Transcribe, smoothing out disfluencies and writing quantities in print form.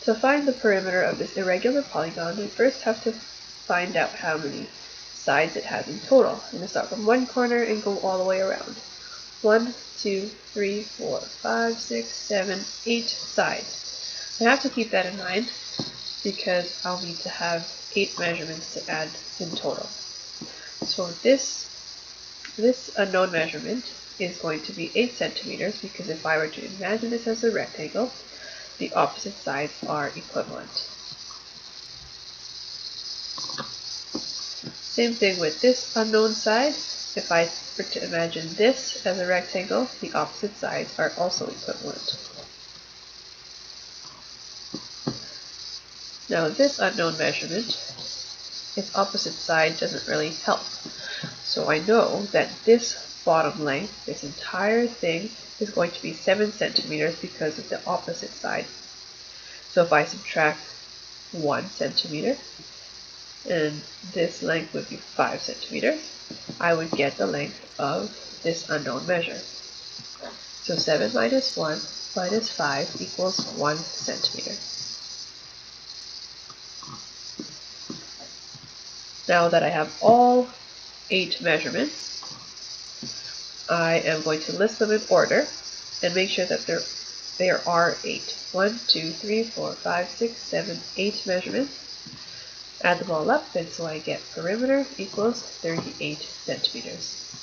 To find the perimeter of this irregular polygon, we first have to find out how many sides it has in total. I'm going to start from one corner and go all the way around. 1, 2, 3, 4, 5, 6, 7, 8 sides. I have to keep that in mind because I'll need to have 8 measurements to add in total. So this unknown measurement is going to be 8 centimeters because if I were to imagine this as a rectangle, the opposite sides are equivalent. Same thing with this unknown side. If I were to imagine this as a rectangle, the opposite sides are also equivalent. Now this unknown measurement, its opposite side doesn't really help. So I know that this bottom length, this entire thing, is going to be 7 centimeters because of the opposite side. So if I subtract 1 centimeter, and this length would be 5 centimeters, I would get the length of this unknown measure. So 7 minus 1 minus 5 equals 1 centimeter. Now that I have all 8 measurements, I am going to list them in order and make sure that there are 8. 1, 2, 3, 4, 5, 6, 7, 8 measurements. Add them all up, and so I get perimeter equals 38 centimeters.